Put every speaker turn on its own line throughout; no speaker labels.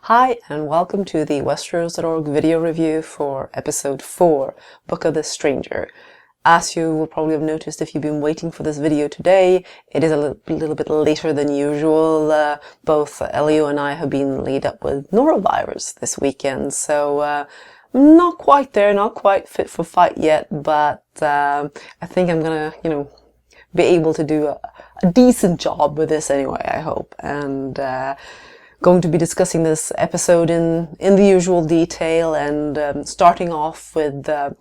Hi and welcome to the Westeros.org video review for episode 4, Book of the Stranger. As you will probably have noticed if you've been waiting for this video today, it is a little bit later than usual. Both Elio and I have been laid up with norovirus this weekend, so not quite there, not quite fit for fight yet, but I think I'm gonna, be able to do a decent job with this anyway, I hope. And going to be discussing this episode in the usual detail, and starting off with a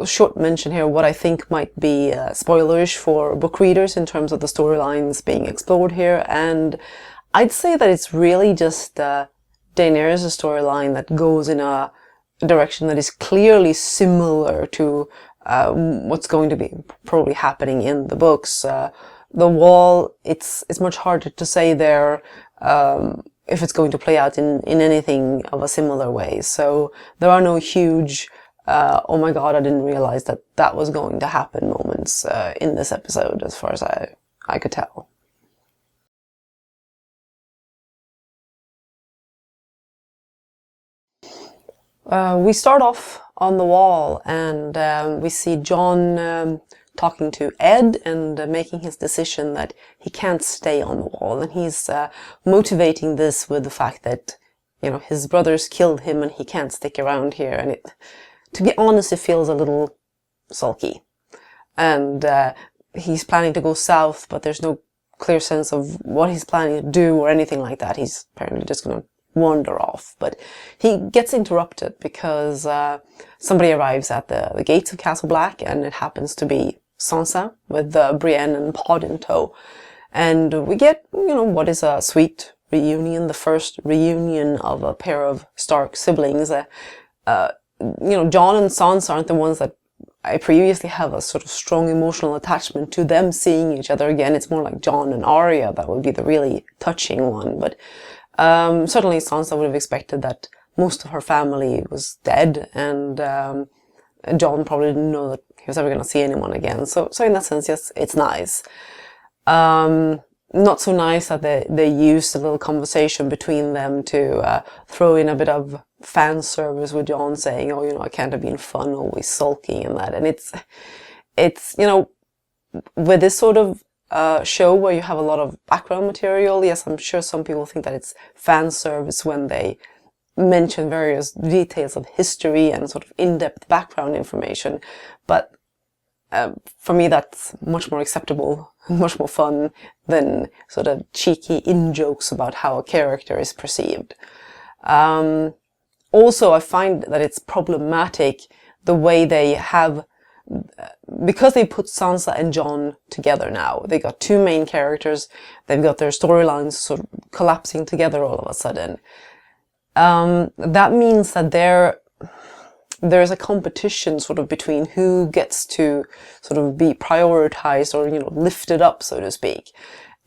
short mention here what I think might be spoilerish for book readers in terms of the storylines being explored here. And I'd say that it's really just Daenerys' storyline that goes in a direction that is clearly similar to what's going to be probably happening in the books. The Wall, it's much harder to say there if it's going to play out in anything of a similar way. So there are no huge, oh my god, I didn't realize that was going to happen moments in this episode, as far as I could tell. We start off on the Wall, and we see Jon talking to Ed and making his decision that he can't stay on the Wall, and he's motivating this with the fact that his brothers killed him and he can't stick around here. And to be honest, it feels a little sulky, and he's planning to go south, but there's no clear sense of what he's planning to do or anything like that. He's apparently just going to wander off, but he gets interrupted because somebody arrives at the gates of Castle Black, and it happens to be Sansa with Brienne and Pod in tow. And we get, what is a sweet reunion, the first reunion of a pair of Stark siblings. Jon and Sansa aren't the ones that I previously have a sort of strong emotional attachment to them seeing each other again. It's more like Jon and Arya that would be the really touching one. But certainly Sansa would have expected that most of her family was dead, and Jon probably didn't know that he was ever going to see anyone again. So in that sense, yes, it's nice. Not so nice that they used a little conversation between them to throw in a bit of fan service with Jon saying, oh, I can't have been fun, always sulking and that. And it's with this sort of show where you have a lot of background material, yes, I'm sure some people think that it's fan service when they mention various details of history and sort of in-depth background information, but for me that's much more acceptable, much more fun than sort of cheeky in-jokes about how a character is perceived. Also, I find that it's problematic the way they have, because they put Sansa and Jon together now. They got two main characters, they've got their storylines sort of collapsing together all of a sudden. That means that there's a competition sort of between who gets to sort of be prioritized or, lifted up, so to speak.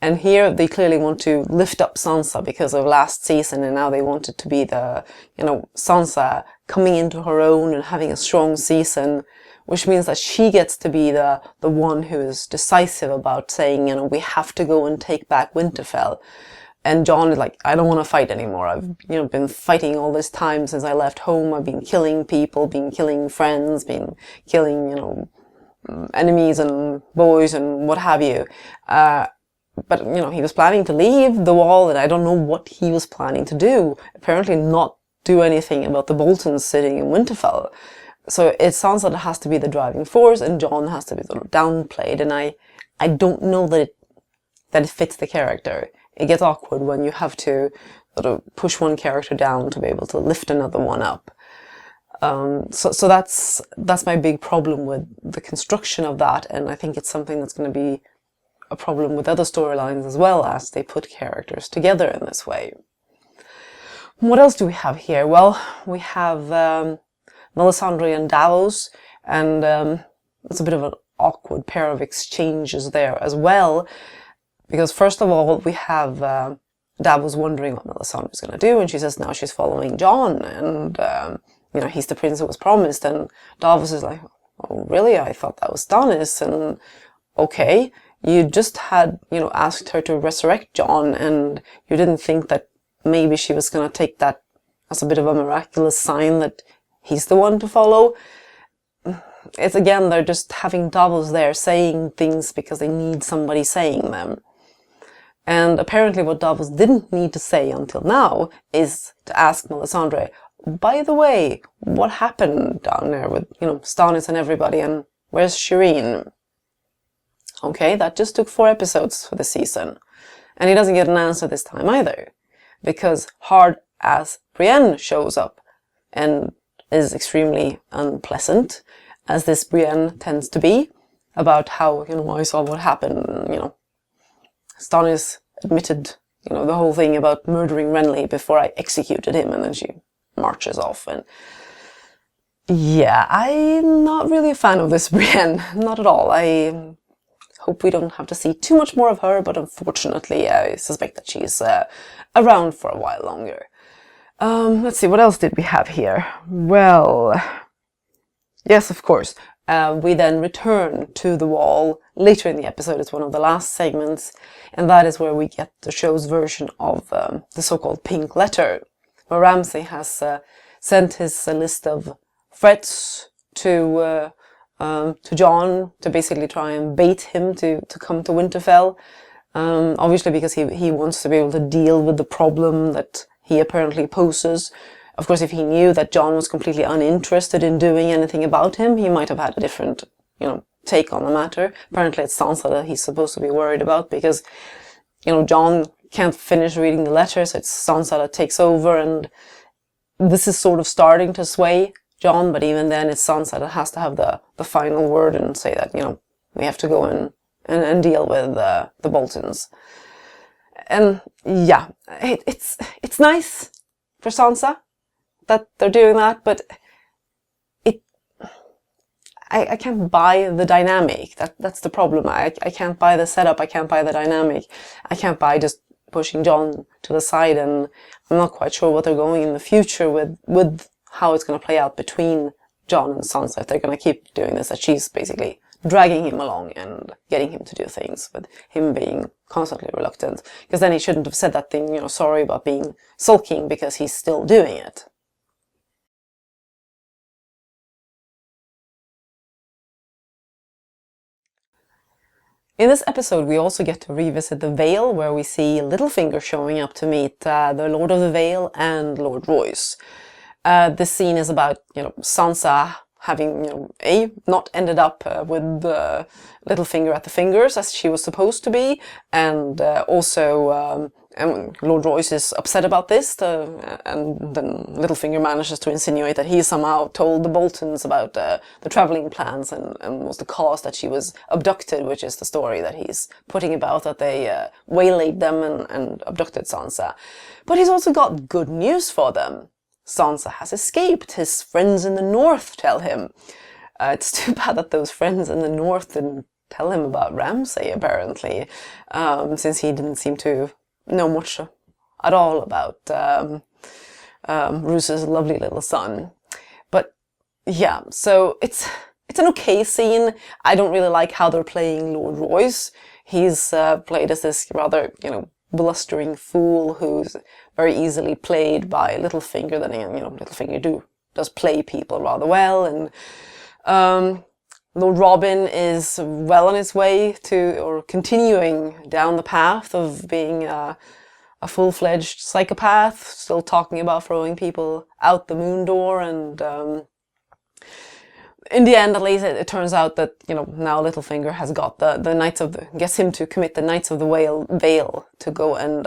And here they clearly want to lift up Sansa because of last season, and now they want it to be the, Sansa coming into her own and having a strong season, which means that she gets to be the one who is decisive about saying, we have to go and take back Winterfell. And Jon is like, I don't want to fight anymore. I've, been fighting all this time since I left home. I've been killing people, been killing friends, been killing, enemies and boys and what have you. But, he was planning to leave the Wall, and I don't know what he was planning to do. Apparently not do anything about the Boltons sitting in Winterfell. So it sounds like it has to be the driving force, and Jon has to be sort of downplayed. And I don't know that it fits the character. It gets awkward when you have to sort of push one character down to be able to lift another one up. So that's my big problem with the construction of that, and I think it's something that's going to be a problem with other storylines as well, as they put characters together in this way. What else do we have here? Well, we have Melisandre and Davos, and it's a bit of an awkward pair of exchanges there as well. Because first of all, we have Davos wondering what Melisandre is going to do, and she says now she's following Jon, and he's the prince who was promised. And Davos is like, oh really? I thought that was Stannis. And okay, you just had asked her to resurrect Jon, and you didn't think that maybe she was going to take that as a bit of a miraculous sign that he's the one to follow. It's again, they're just having Davos there saying things because they need somebody saying them. And apparently what Davos didn't need to say until now is to ask Melisandre, by the way, what happened down there with, Stannis and everybody, and where's Shireen? Okay, that just took 4 episodes for the season. And he doesn't get an answer this time either. Because hard-ass Brienne shows up and is extremely unpleasant, as this Brienne tends to be, about how, I saw what happened, Stannis admitted, the whole thing about murdering Renly before I executed him, and then she marches off. And yeah, I'm not really a fan of this Brienne, not at all. I hope we don't have to see too much more of her, but unfortunately I suspect that she's around for a while longer. Let's see, what else did we have here? Well, yes, of course. We then return to the Wall later in the episode. It's one of the last segments, and that is where we get the show's version of the so-called pink letter, where Ramsay has sent his list of threats to Jon to basically try and bait him to come to Winterfell. Obviously because he wants to be able to deal with the problem that he apparently poses. Of course, if he knew that Jon was completely uninterested in doing anything about him, he might have had a different, take on the matter. Apparently it's Sansa that he's supposed to be worried about because, Jon can't finish reading the letter, so it's Sansa that takes over, and this is sort of starting to sway Jon, but even then it's Sansa that has to have the final word and say that, we have to go and deal with the Boltons. And yeah, it's nice for Sansa that they're doing that, but I can't buy the dynamic. That's the problem. I can't buy the setup. I can't buy the dynamic. I can't buy just pushing Jon to the side, and I'm not quite sure what they're going in the future with how it's going to play out between Jon and Sansa, if they're going to keep doing this, that she's basically dragging him along and getting him to do things, with him being constantly reluctant. Because then he shouldn't have said that thing, sorry about being sulking, because he's still doing it. In this episode, we also get to revisit the Vale, where we see Littlefinger showing up to meet the Lord of the Vale and Lord Royce. This scene is about, Sansa having, not ended up with Littlefinger at the fingers as she was supposed to be, and also and Lord Royce is upset about this, and then Littlefinger manages to insinuate that he somehow told the Boltons about the travelling plans and was the cause that she was abducted, which is the story that he's putting about, that they waylaid them and abducted Sansa. But he's also got good news for them. Sansa has escaped, his friends in the north tell him. It's too bad that those friends in the north didn't tell him about Ramsay, apparently, since he didn't seem to know much at all about Roos's lovely little son. But yeah, so it's an okay scene. I don't really like how they're playing Lord Royce. He's played as this rather, blustering fool who's very easily played by Littlefinger. Then again, Littlefinger does play people rather well, and Lord Robin is well on his way to, or continuing down the path of being a full-fledged psychopath, still talking about throwing people out the moon door, and in the end, at least, it turns out that, now Littlefinger has got the Knights of gets him to commit the Knights of the Vale to go and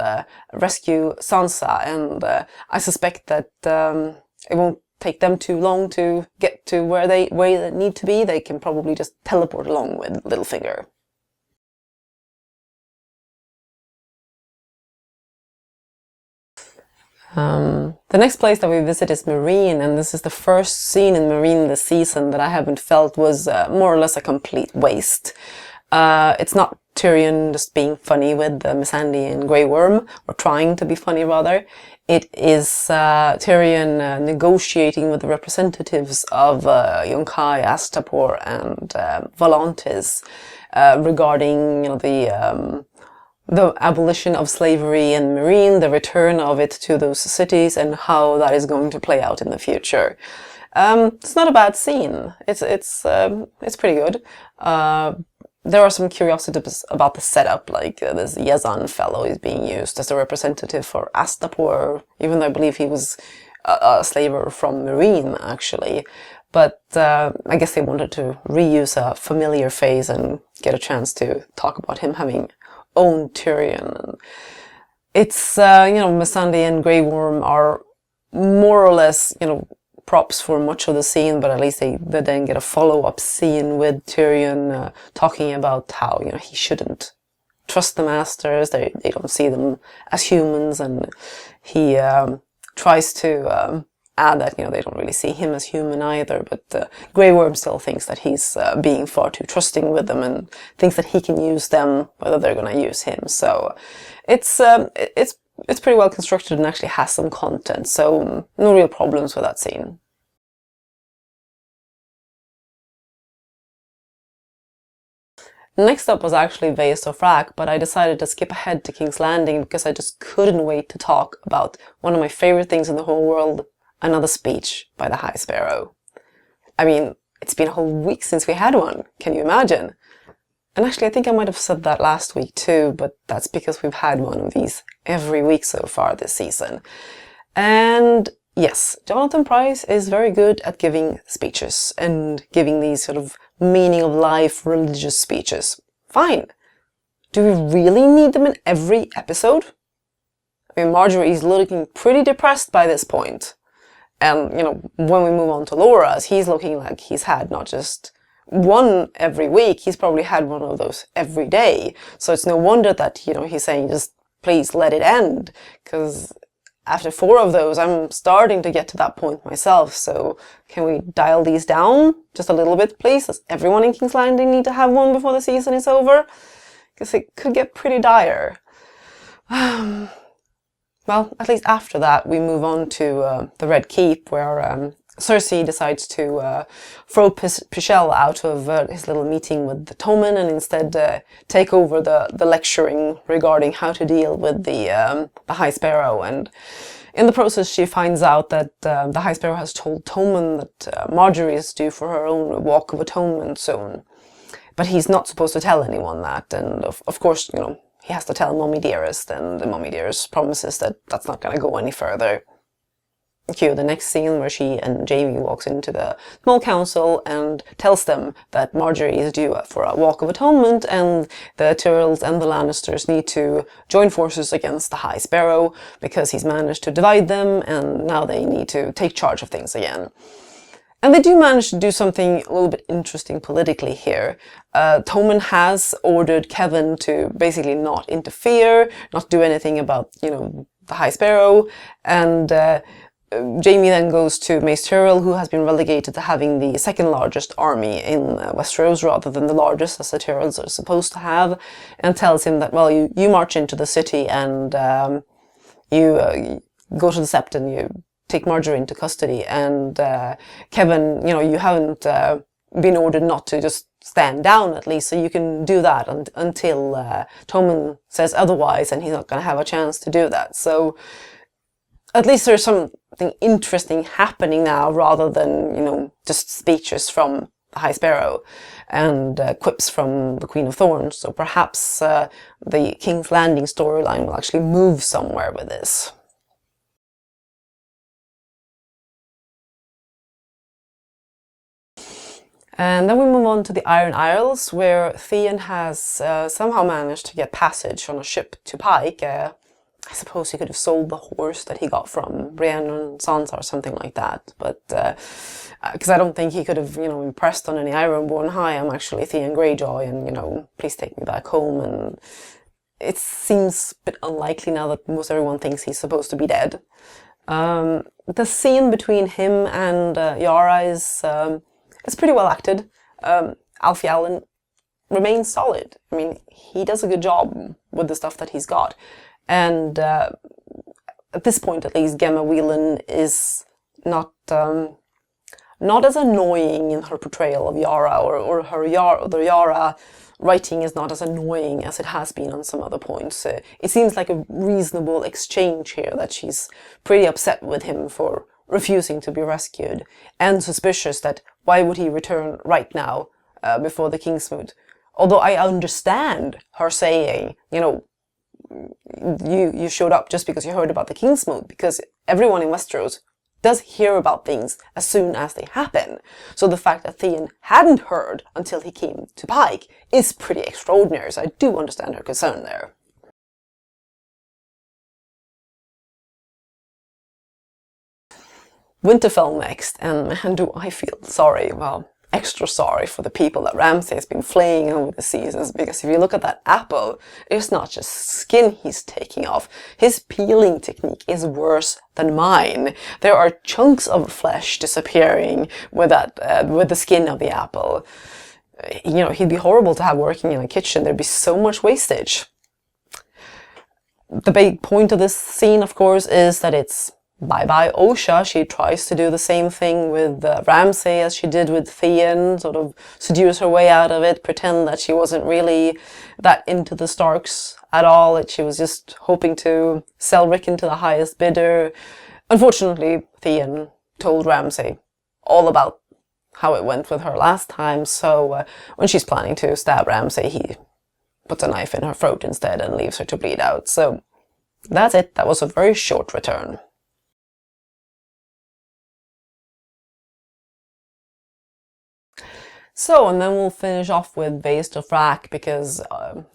rescue Sansa, and I suspect that it won't take them too long to get to where they need to be. They can probably just teleport along with Littlefinger. The next place that we visit is Meereen, and this is the first scene in Meereen this season that I haven't felt was more or less a complete waste. It's not Tyrion just being funny with Missandei and Grey Worm, or trying to be funny rather. It is Tyrion negotiating with the representatives of Yunkai, Astapor and Volantis regarding the the abolition of slavery in Meereen, the return of it to those cities, and how that is going to play out in the future. It's not a bad scene. It's pretty good. There are some curiosities about the setup, like this Yazan fellow is being used as a representative for Astapor, even though I believe he was a slaver from Meereen, actually. But I guess they wanted to reuse a familiar face and get a chance to talk about him having owned Tyrion. It's, Missandei and Grey Worm are more or less, props for much of the scene, but at least they then get a follow-up scene with Tyrion talking about how, he shouldn't trust the Masters, they don't see them as humans, and he tries to add that, they don't really see him as human either, but Grey Worm still thinks that he's being far too trusting with them and thinks that he can use them, whether they're going to use him. So it's pretty well constructed and actually has some content, so no real problems with that scene. Next up was actually Vaes Dothrak, but I decided to skip ahead to King's Landing because I just couldn't wait to talk about one of my favorite things in the whole world, another speech by the High Sparrow. I mean, it's been a whole week since we had one, can you imagine? And actually I think I might have said that last week too, but that's because we've had one of these every week so far this season. And yes, Jonathan Pryce is very good at giving speeches and giving these sort of meaning of life religious speeches. Fine. Do we really need them in every episode? I mean, Marjorie is looking pretty depressed by this point. And, when we move on to Laura's, he's looking like he's had not just one every week, he's probably had one of those every day. So it's no wonder that, he's saying just please let it end. Because after 4 of those, I'm starting to get to that point myself. So can we dial these down just a little bit, please? Does everyone in King's Landing need to have one before the season is over? Because it could get pretty dire. Well, at least after that, we move on to the Red Keep, where Cersei decides to throw Pycelle out of his little meeting with the Tommen and instead take over the lecturing regarding how to deal with the High Sparrow. And in the process, she finds out that the High Sparrow has told Tommen that Marjorie is due for her own walk of atonement soon. But he's not supposed to tell anyone that, and of course, he has to tell Mommy Dearest, and the Mommy Dearest promises that that's not going to go any further. Cue the next scene where she and Jaime walks into the small council and tells them that Marjorie is due for a walk of atonement and the Tyrells and the Lannisters need to join forces against the High Sparrow because he's managed to divide them and now they need to take charge of things again. And they do manage to do something a little bit interesting politically here. Tommen has ordered Kevin to basically not interfere, not do anything about, the High Sparrow, and Jaime then goes to Mace Tyrell, who has been relegated to having the second largest army in Westeros rather than the largest, as the Tyrells are supposed to have, and tells him that, well, you march into the city and you go to the Sept and you take Marjorie into custody, and Kevin, you haven't been ordered not to just stand down at least, so you can do that until Tommen says otherwise, and he's not going to have a chance to do that. So at least there's something interesting happening now rather than, just speeches from the High Sparrow and quips from the Queen of Thorns. So perhaps the King's Landing storyline will actually move somewhere with this. And then we move on to the Iron Isles, where Theon has somehow managed to get passage on a ship to Pike. I suppose he could have sold the horse that he got from Brienne and Sansa or something like that. But because I don't think he could have, impressed on any Ironborn. Hi, I'm actually Theon Greyjoy, and please take me back home. And it seems a bit unlikely now that most everyone thinks he's supposed to be dead. The scene between him and Yara is it's pretty well acted. Alfie Allen remains solid. I mean, he does a good job with the stuff that he's got. And at this point, at least, Gemma Whelan is not as annoying in her portrayal of Yara or the Yara writing is not as annoying as it has been on some other points. It seems like a reasonable exchange here, that she's pretty upset with him for refusing to be rescued, and suspicious that why would he return right now, before the Kingsmoot. Although I understand her saying, you know, you showed up just because you heard about the Kingsmoot, because everyone in Westeros does hear about things as soon as they happen. So the fact that Theon hadn't heard until he came to Pike is pretty extraordinary, so I do understand her concern there. Winterfell next, and man, do I feel sorry, well, extra sorry for the people that Ramsay has been flaying over the seasons, because if you look at that apple, it's not just skin he's taking off. His peeling technique is worse than mine. There are chunks of flesh disappearing with that, with the skin of the apple. You know, he'd be horrible to have working in a kitchen. There'd be so much wastage. The big point of this scene, of course, is that it's bye-bye Osha. She tries to do the same thing with Ramsay as she did with Theon, sort of seduce her way out of it, pretend that she wasn't really that into the Starks at all, that she was just hoping to sell Rickon to the highest bidder. Unfortunately, Theon told Ramsay all about how it went with her last time, so when she's planning to stab Ramsay, he puts a knife in her throat instead and leaves her to bleed out. So that's it. That was a very short return. So, and then we'll finish off with Vaes Dothrak, because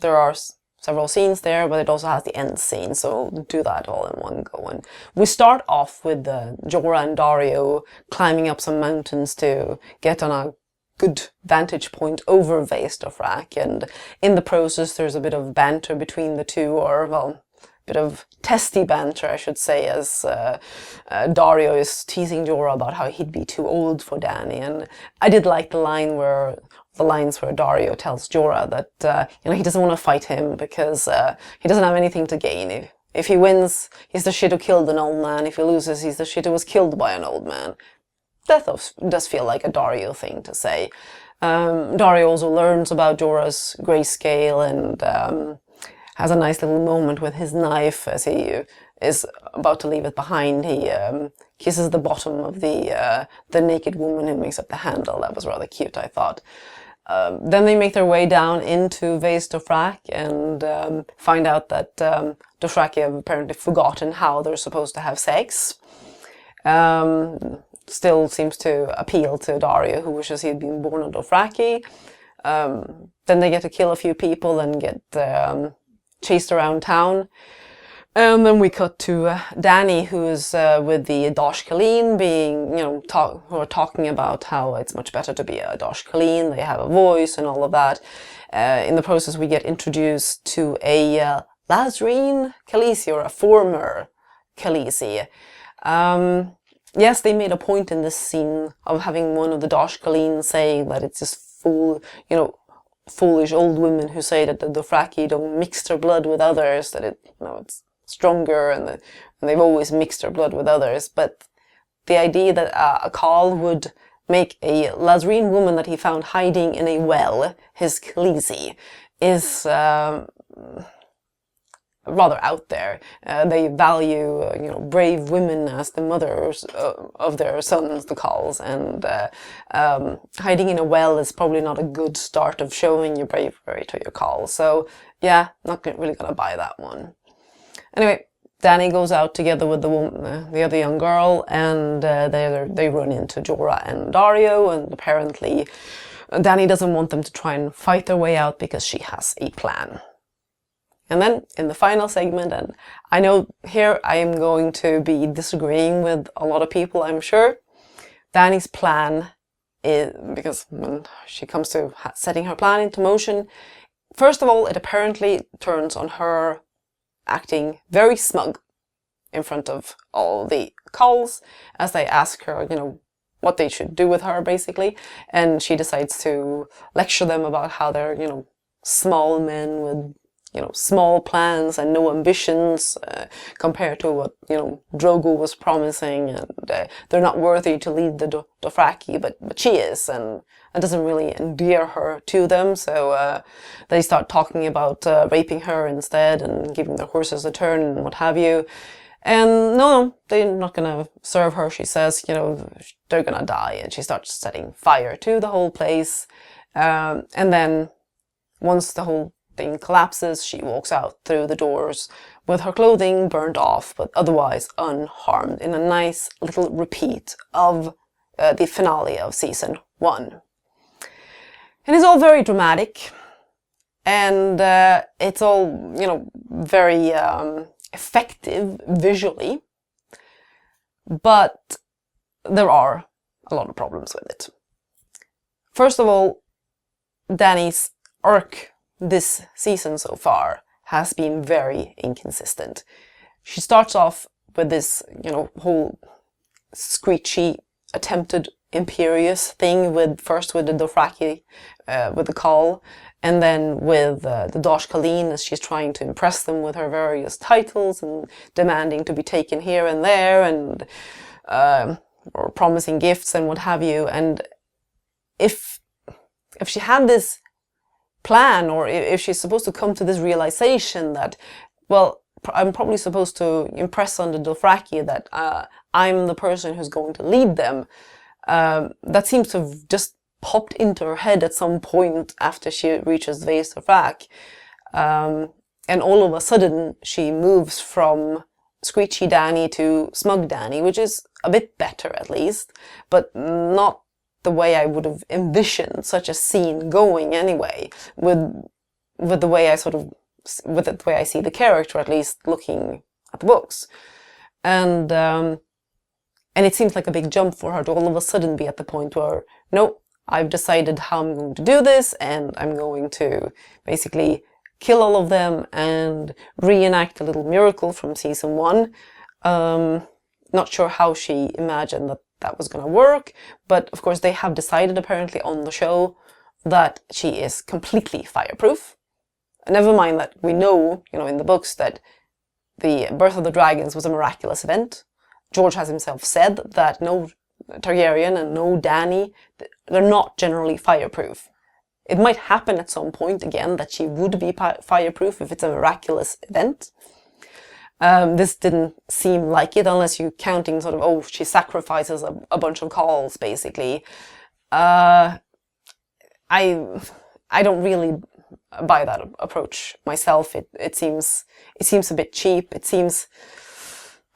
there are several scenes there, but it also has the end scene, so we'll do that all in one go. And we start off with Jorah and Daario climbing up some mountains to get on a good vantage point over Vaes Dothrak, and in the process there's a bit of banter between the two, or, well, bit of testy banter, I should say, as Daario is teasing Jorah about how he'd be too old for Dany. And I did like the lines where Daario tells Jorah that you know, he doesn't want to fight him because he doesn't have anything to gain. If he wins, he's the shit who killed an old man. If he loses, he's the shit who was killed by an old man. That does feel like a Daario thing to say. Daario also learns about Jorah's grayscale and has a nice little moment with his knife as he is about to leave it behind. He kisses the bottom of the naked woman who makes up the handle. That was rather cute, I thought. Then they make their way down into Vaes Dothrak and find out that Dothraki have apparently forgotten how they're supposed to have sex. Still seems to appeal to Daario, who wishes he'd been born a Dothraki. Then they get to kill a few people and get chased around town. And then we cut to Dany, who is with the Dosh Khaleen, being, you know, who are talking about how it's much better to be a Dosh Khaleen, they have a voice and all of that. In the process, we get introduced to a Lazreen Khaleesi, or a former Khaleesi. Yes, they made a point in this scene of having one of the Dosh Khaleen saying that it's just foolish old women who say that the Dothraki don't mix their blood with others, that it's stronger, and they've always mixed their blood with others. But the idea that a Khal would make a Lazreen woman that he found hiding in a well his Khaleesi is rather out there. They value, brave women as the mothers of their sons, the Khals, and hiding in a well is probably not a good start of showing your bravery to your Khal. So yeah, not really gonna buy that one. Anyway, Dany goes out together with the other young girl, and they run into Jorah and Daario, and apparently Dany doesn't want them to try and fight their way out because she has a plan. And then in the final segment, and I know here I am going to be disagreeing with a lot of people, I'm sure, Dany's plan is, because when she comes to setting her plan into motion, first of all, it apparently turns on her acting very smug in front of all the Khals as they ask her, what they should do with her, basically. And she decides to lecture them about how they're, small men with small plans and no ambitions compared to what, Drogo was promising, and they're not worthy to lead the Dothraki, but she is, and it doesn't really endear her to them, so they start talking about raping her instead and giving their horses a turn and what have you. And no, they're not gonna serve her, she says, they're gonna die, and she starts setting fire to the whole place. And then once the whole thing collapses, she walks out through the doors with her clothing burnt off, but otherwise unharmed, in a nice little repeat of the finale of season 1. And it's all very dramatic, and it's all, very effective visually, but there are a lot of problems with it. First of all, Dany's arc this season so far has been very inconsistent. She starts off with this, whole screechy, attempted imperious thing first with the Dothraki, with the call, and then with the Dosh Khaleen, as she's trying to impress them with her various titles and demanding to be taken here and there, and or promising gifts and what have you. And if she had this plan, or if she's supposed to come to this realization that, well, I'm probably supposed to impress on the Dothraki that I'm the person who's going to lead them, that seems to have just popped into her head at some point after she reaches Vaes Dothrak. And all of a sudden, she moves from screechy Dany to smug Dany, which is a bit better at least, but not the way I would have envisioned such a scene going anyway, with the way I see the character, at least looking at the books. And it seems like a big jump for her to all of a sudden be at the point where, no, I've decided how I'm going to do this, and I'm going to basically kill all of them and reenact a little miracle from season 1. Not sure how she imagined that was going to work, but of course they have decided apparently on the show that she is completely fireproof. Never mind that we know, in the books, that the birth of the dragons was a miraculous event. George has himself said that no Targaryen and no Dany, they're not generally fireproof. It might happen at some point again that she would be fireproof if it's a miraculous event. This didn't seem like it, unless you're counting she sacrifices a bunch of calls, basically. I don't really buy that approach myself. It seems a bit cheap. It seems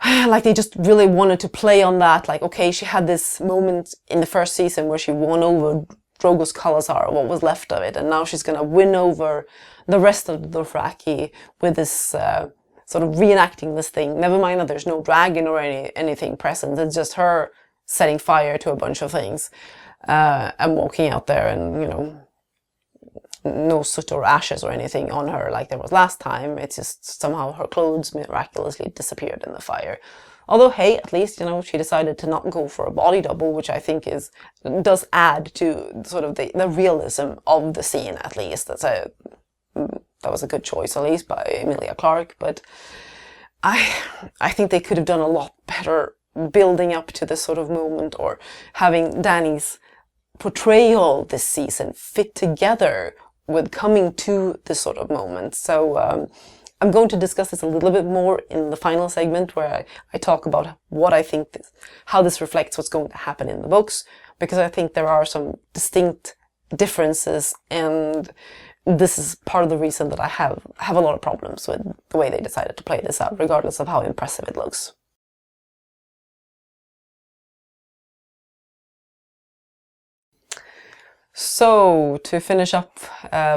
like they just really wanted to play on that. Like, okay, she had this moment in the first season where she won over Drogo's Khalasar, what was left of it, and now she's gonna win over the rest of the Dothraki with this sort of reenacting this thing. Never mind that there's no dragon or anything present. It's just her setting fire to a bunch of things and walking out there, and no soot or ashes or anything on her like there was last time. It's just somehow her clothes miraculously disappeared in the fire. Although, hey, at least, she decided to not go for a body double, which I think does add to sort of the realism of the scene, at least. That was a good choice, at least, by Emilia Clarke. But I think they could have done a lot better building up to this sort of moment, or having Dany's portrayal this season fit together with coming to this sort of moment. So I'm going to discuss this a little bit more in the final segment, where I talk about what I think how this reflects what's going to happen in the books, because I think there are some distinct differences, and this is part of the reason that I have a lot of problems with the way they decided to play this out, regardless of how impressive it looks. So, to finish up,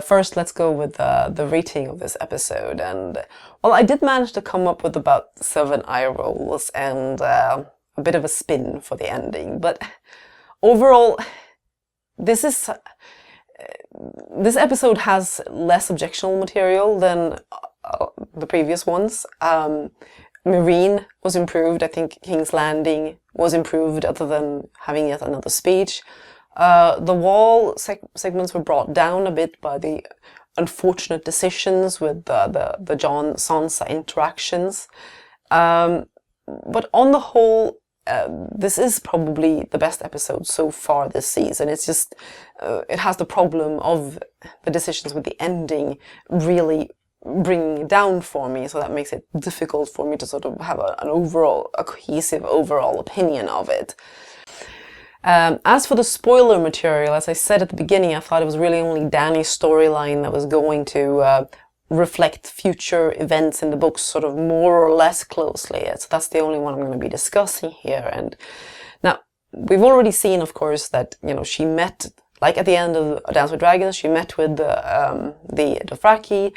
first let's go with the rating of this episode. And, well, I did manage to come up with about 7 eye rolls and a bit of a spin for the ending. But overall, this episode has less objectionable material than the previous ones. Meereen was improved. I think King's Landing was improved, other than having yet another speech. The wall segments were brought down a bit by the unfortunate decisions with the Jon-Sansa interactions. But on the whole, this is probably the best episode so far this season. It's just, it has the problem of the decisions with the ending really bringing it down for me, so that makes it difficult for me to sort of have a cohesive overall opinion of it. As for the spoiler material, as I said at the beginning, I thought it was really only Dany's storyline that was going to reflect future events in the books sort of more or less closely. So that's the only one I'm going to be discussing here. And now, we've already seen, of course, that, you know, she met, like at the end of A Dance with Dragons, she met with the Dothraki,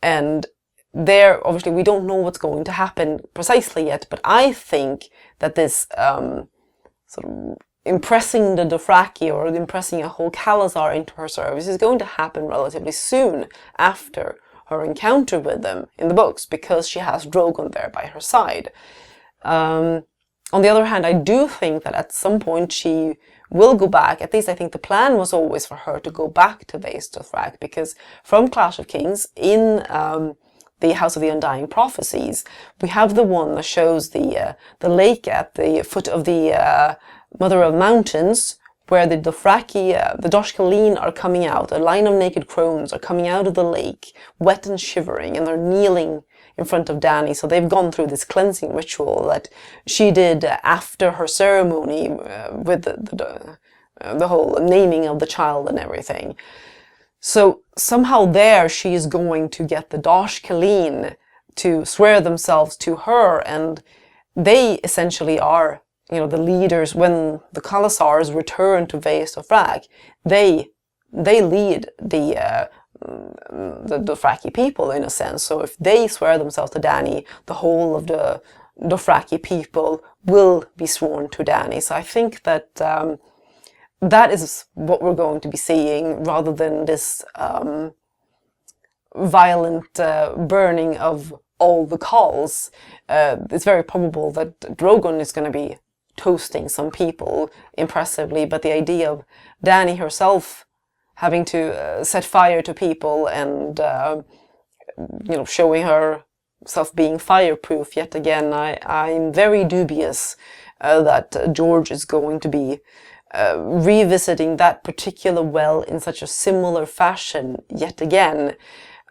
and there, obviously, we don't know what's going to happen precisely yet, but I think that this sort of impressing the Dothraki or impressing a whole Khalasar into her service is going to happen relatively soon after her encounter with them in the books, because she has Drogon there by her side. On the other hand, I do think that at some point she will go back. At least I think the plan was always for her to go back to Vaes Dothrak, because from Clash of Kings, in the House of the Undying Prophecies, we have the one that shows the lake at the foot of the Mother of Mountains, where the Dothraki, the Dosh Khaleen are coming out. A line of naked crones are coming out of the lake, wet and shivering, and they're kneeling in front of Dany. So they've gone through this cleansing ritual that she did after her ceremony with the whole naming of the child and everything. So somehow there she is going to get the Dosh Khaleen to swear themselves to her, and they essentially are, you know, the leaders. When the Khalasars return to Vaes Dothrak, they lead the Dothraki people in a sense. So if they swear themselves to Dany, the whole of the Dothraki people will be sworn to Dany. So I think that that is what we're going to be seeing, rather than this violent burning of all the khals. It's very probable that Drogon is going to be toasting some people impressively, but the idea of Dany herself having to set fire to people and you know, showing herself being fireproof yet again, I'm very dubious that George is going to be revisiting that particular well in such a similar fashion yet again.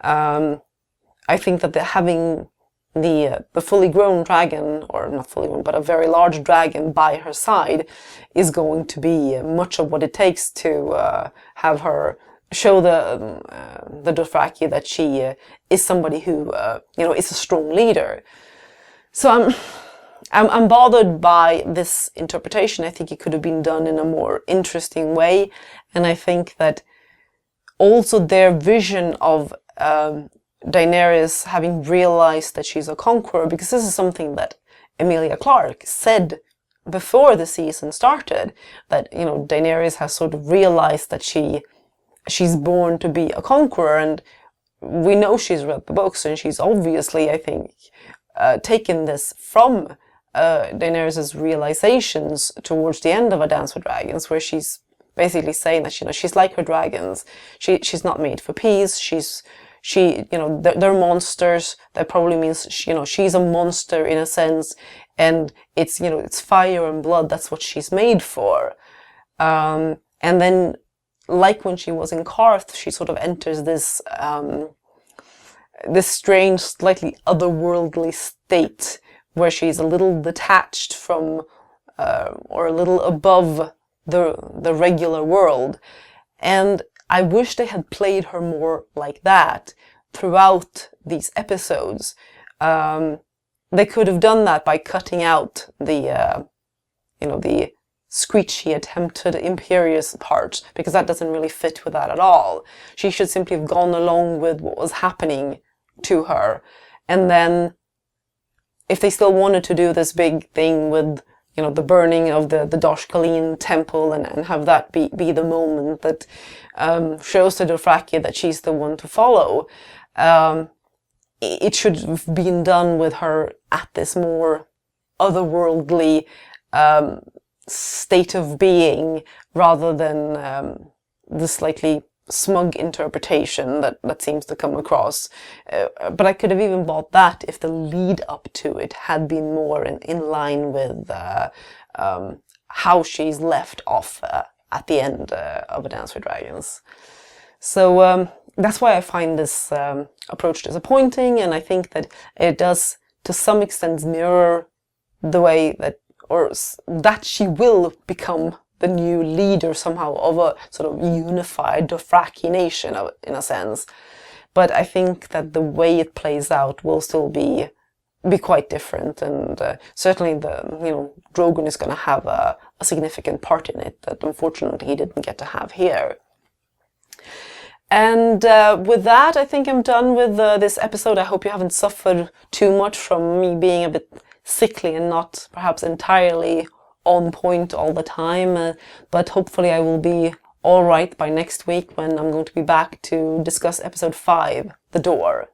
I think that having the fully grown dragon, or not fully grown, but a very large dragon by her side, is going to be much of what it takes to have her show the Dothraki that she is somebody who you know, is a strong leader. So I'm bothered by this interpretation. I think it could have been done in a more interesting way, and I think that also their vision of Daenerys having realized that she's a conqueror, because this is something that Emilia Clarke said before the season started, that, you know, Daenerys has sort of realized that she's born to be a conqueror, and we know she's read the books, and she's obviously, I think, taken this from Daenerys' realizations towards the end of A Dance with Dragons, where she's basically saying that, you know, she's like her dragons. She's not made for peace. You know, they're monsters. That probably means, you know, she's a monster in a sense, and it's, you know, it's fire and blood. That's what she's made for. And then, like when she was in Qarth, she sort of enters this this strange, slightly otherworldly state where she's a little detached from, or a little above the regular world. And I wish they had played her more like that throughout these episodes. They could have done that by cutting out the, you know, the screechy, attempted, imperious part, because that doesn't really fit with that at all. She should simply have gone along with what was happening to her. And then, if they still wanted to do this big thing with, you know, the burning of the Dosh Khaleen temple, and have that be the moment that shows to Dothraki that she's the one to follow, it should have been done with her at this more otherworldly state of being, rather than the slightly smug interpretation that seems to come across. But I could have even bought that if the lead up to it had been more in line with how she's left off at the end of A Dance with Dragons. So that's why I find this approach disappointing, and I think that it does to some extent mirror the way that she will become the new leader somehow of a sort of unified Dothraki nation in a sense. But I think that the way it plays out will still be quite different, and certainly Drogon is going to have a significant part in it that unfortunately he didn't get to have here. And with that, I think I'm done with this episode. I hope you haven't suffered too much from me being a bit sickly and not perhaps entirely on point all the time, but hopefully I will be all right by next week when I'm going to be back to discuss episode 5, The Door.